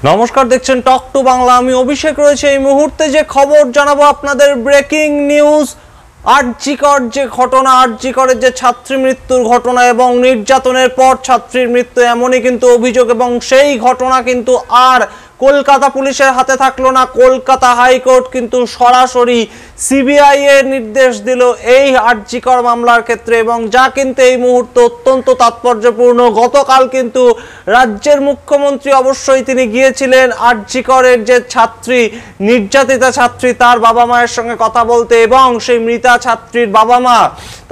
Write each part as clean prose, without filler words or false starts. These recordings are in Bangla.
নমস্কার, দেখছেন টক টু বাংলা। আমি অভিষেক রয়েছে। এই মুহূর্তে যে খবর জানাবো আপনাদের, ব্রেকিং নিউজ। আরজিকর যে ঘটনা, আরজিকরের যে ছাত্রী মৃত্যুর ঘটনা এবং নির্যাতনের পর ছাত্রীর মৃত্যু, এমনই কিন্তু অভিযোগ। এবং সেই ঘটনা কিন্তু আর কলকাতা পুলিশের হাতে থাকলো না। কলকাতা হাইকোর্ট কিন্তু সরাসরি সিবিআই এর নির্দেশ দিল এই আরজিকর মামলার ক্ষেত্রে, এবং যা কিন্তু এই মুহূর্তে অত্যন্ত তাৎপর্যপূর্ণ। গতকাল কিন্তু রাজ্যের মুখ্যমন্ত্রী অবশ্যই তিনি গিয়েছিলেন আরজিকরের যে ছাত্রী, নির্যাতিতা ছাত্রী, তার বাবা মায়ের সঙ্গে কথা বলতে, এবং সেই মৃতা ছাত্রীর বাবা মা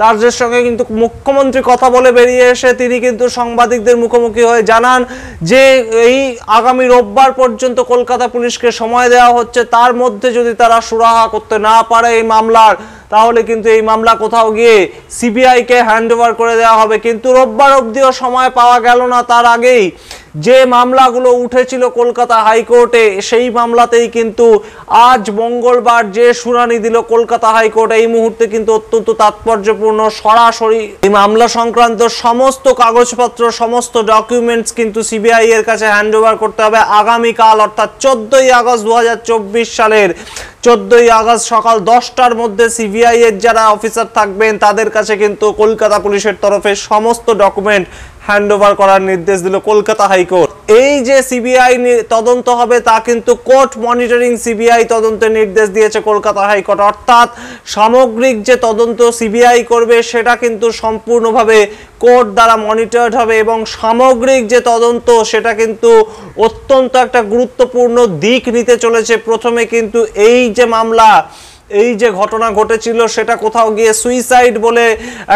তাদের সঙ্গে কিন্তু মুখ্যমন্ত্রী কথা বলে বেরিয়ে এসে তিনি কিন্তু সাংবাদিকদের মুখোমুখি হয়ে জানান যে এই আগামী রোববার পর্যন্ত কলকাতা পুলিশকে সময় দেওয়া হচ্ছে। তার মধ্যে যদি তারা সুরাহা করতে না পারে এই মামলার, তাহলে কিন্তু এই মামলা কোথাও গিয়ে সিবিআই কে হ্যান্ডওভার করে দেওয়া হবে। কিন্তু রোববার অবধিও সময় পাওয়া গেল না। তার আগেই যে মামলাগুলো উঠেছিল কলকাতা হাইকোর্টে, সেই মামলাতেই কিন্তু আজ মঙ্গলবার যে শুনানি দিল কলকাতা হাইকোর্ট, এই মুহূর্তে কিন্তু অত্যন্ত তাৎপর্যপূর্ণ। সরাসরি এই মামলা সংক্রান্ত সমস্ত কাগজপত্র, সমস্ত ডকুমেন্টস কিন্তু সিবিআই এর কাছে হ্যান্ডওভার করতে হবে আগামীকাল, অর্থাৎ 14ই আগস্ট 2024 সালের 14ই আগস্ট সকাল 10টার মধ্যে সিবিআই এর যারা অফিসার থাকবেন তাদের কাছে কিন্তু কলকাতা পুলিশের তরফে সমস্ত ডকুমেন্ট হ্যান্ডওভার করার নির্দেশ দিল কলকাতা হাইকোর্ট। এই যে সিবিআই তদন্ত হবে তা কিন্তু কোর্ট মনিটরিং সিবিআই তদন্তের নির্দেশ দিয়েছে কলকাতা হাইকোর্ট, অর্থাৎ সামগ্রিক যে তদন্ত সিবিআই করবে সেটা কিন্তু সম্পূর্ণভাবে কোর্ট দ্বারা মনিটরড হবে, এবং সামগ্রিক যে তদন্ত সেটা কিন্তু অত্যন্ত একটা গুরুত্বপূর্ণ দিক নিতে চলেছে। প্রথমে কিন্তু এই যে মামলা, এই যে ঘটনা ঘটেছিল সেটা কোথাও গিয়ে সুইসাইড বলে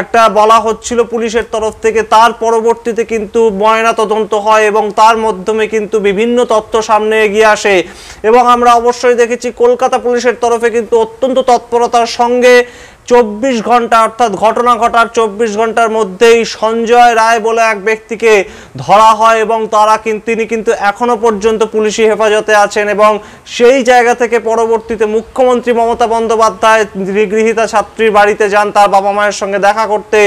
একটা বলা হচ্ছিল পুলিশের তরফ থেকে, তার পরবর্তীতে কিন্তু ময়না তদন্ত হয় এবং তার মাধ্যমে কিন্তু বিভিন্ন তথ্য সামনে এগিয়ে আসে। এবং আমরা অবশ্যই দেখেছি কলকাতা পুলিশের তরফে কিন্তু অত্যন্ত তৎপরতার সঙ্গে 24 ঘন্টা, অর্থাৎ ঘটনা ঘটার 24 ঘন্টার মধ্যেই সঞ্জয় রায় বলে এক ব্যক্তিকে ধরা হয়, এবং তিনি কিন্তু এখনো পর্যন্ত পুলিশি হেফাজতে আছেন। এবং সেই জায়গা থেকে পরবর্তীতে মুখ্যমন্ত্রী মমতা বন্দ্যোপাধ্যায় গৃহীতা ছাত্রীর বাড়িতে যান তার বাবা মায়ের সঙ্গে দেখা করতে,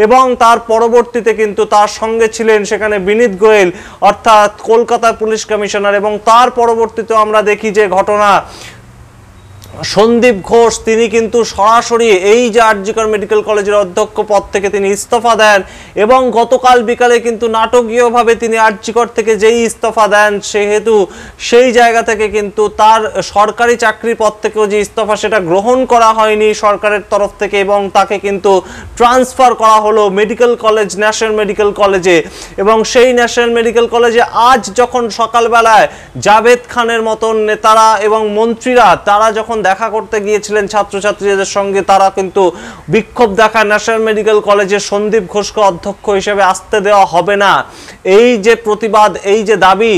এবং তার পরবর্তীতে কিন্তু তার সঙ্গে ছিলেন সেখানে বিনীত গোয়েল, অর্থাৎ কলকাতা পুলিশ কমিশনার। এবং তার পরবর্তীতে আমরা দেখি যে ঘটনা, সন্দীপ ঘোষ তিনি কিন্তু সরাসরি এই যে আরজিকর মেডিকেল কলেজের অধ্যক্ষ পদ থেকে তিনি ইস্তফা দেন, এবং গতকাল বিকালে কিন্তু নাটকীয়ভাবে তিনি আরজিকর থেকে যেই ইস্তফা দেন, সেহেতু সেই জায়গা থেকে কিন্তু তার সরকারি চাকরির পদ থেকেও যে ইস্তফা সেটা গ্রহণ করা হয়নি সরকারের তরফ থেকে, এবং তাকে কিন্তু ট্রান্সফার করা হলো মেডিকেল কলেজ, ন্যাশনাল মেডিকেল কলেজে। এবং সেই ন্যাশনাল মেডিকেল কলেজে আজ যখন সকালবেলায় জাভেদ খানের মতন নেতারা এবং মন্ত্রীরা তারা যখন দেখা করতে গিয়েছিলেন ছাত্রছাত্রীদের সঙ্গে, তারা কিন্তু বিক্ষোভ দেখায় ন্যাশনাল মেডিকেল কলেজে সন্দীপ ঘোষকে অধ্যক্ষ হিসেবে আসতে দেওয়া হবে না। এই যে প্রতিবাদ, এই যে দাবি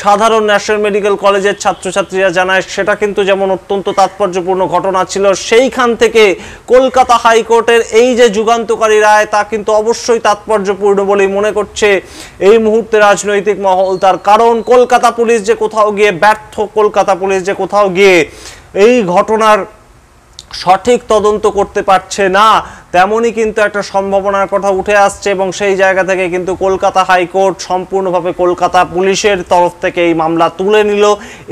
সাধারণ ন্যাশনাল মেডিকেল কলেজের ছাত্রছাত্রীরা জানায়, সেটা কিন্তু যেমন অত্যন্ত তাৎপর্যপূর্ণ ঘটনা ছিল, সেইখান থেকে কলকাতা হাইকোর্টের এই যে যুগান্তকারী রায় তা কিন্তু অবশ্যই তাৎপর্যপূর্ণ বলেই মনে করছে এই মুহূর্তে রাজনৈতিক মহল। তার কারণ কলকাতা পুলিশ যে কোথাও গিয়ে ব্যর্থ, কলকাতা পুলিশ যে কোথাও গিয়ে এই ঘটনার সঠিক তদন্ত করতে পারছে না, তেমনই কিন্তু একটা সম্ভাবনার কথা উঠে আসছে। এবং সেই জায়গা থেকে কিন্তু কলকাতা হাইকোর্ট সম্পূর্ণভাবে কলকাতা পুলিশের তরফ থেকে এই মামলা তুলে নিল,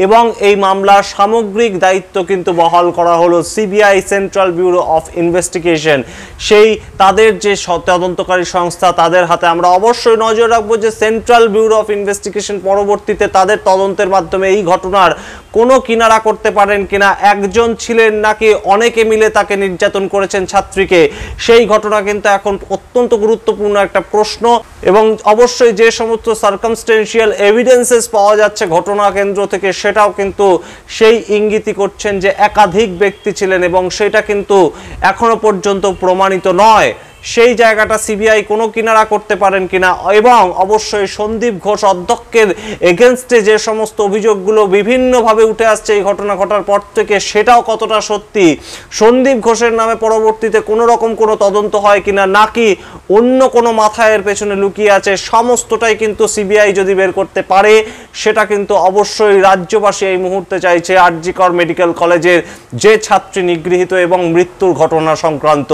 এবং এই মামলার সামগ্রিক দায়িত্ব কিন্তু বহাল করা হলো CBI, central bureau of investigation. সেই তাদের যে তদন্তকারী সংস্থা, তাদের হাতে আমরা অবশ্যই নজর রাখবো যে সেন্ট্রাল ব্যুরো অফ ইনভেস্টিগেশন পরবর্তীতে তাদের তদন্তের মাধ্যমে এই ঘটনার কোনো কিনারা করতে পারেন কিনা, একজন ছিলেন নাকি অনেকে মিলে তাকে নির্যাতন করেছেন ছাত্রীকে, সেই ঘটনা কিন্তু এখন অত্যন্ত গুরুত্বপূর্ণ একটা প্রশ্ন। এবং অবশ্যই যে সমস্ত সার্কামস্টেন্সিয়াল এভিডেন্সেস পাওয়া যাচ্ছে ঘটনা কেন্দ্র থেকে, সেটাও কিন্তু সেই ইঙ্গিতই করছেন যে একাধিক ব্যক্তি ছিলেন, এবং সেটা কিন্তু এখনো পর্যন্ত প্রমাণিত নয়। সেই জায়গাটা সিবিআই কোনো কিনারা করতে পারেন কিনা, এবং অবশ্যই সন্দীপ ঘোষ অধ্যক্ষের এগেনস্টে যে সমস্ত অভিযোগগুলো বিভিন্নভাবে উঠে আসছে এই ঘটনা ঘটার পর থেকে, সেটাও কতটা সত্যি, সন্দীপ ঘোষের নামে পরবর্তীতে কোনো রকম কোনো তদন্ত হয় কিনা, নাকি অন্য কোনো মাথায়ের পেছনে লুকিয়ে আছে, সমস্তটাই কিন্তু সিবিআই যদি বের করতে পারে, সেটা কিন্তু অবশ্যই রাজ্যবাসী এই মুহূর্তে চাইছে আরজিকর মেডিকেল কলেজের যে ছাত্রী নিগৃহীত এবং মৃত্যুর ঘটনা সংক্রান্ত।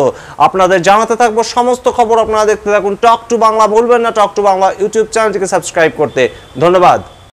আপনাদের জানাতে থাকবো থাকবো সমস্ত খবর আপনারা দেখতে থাকুন টক টু বাংলা। ভুলবেন না টক টু বাংলা ইউটিউব চ্যানেলটিকে সাবস্ক্রাইব করতে। ধন্যবাদ।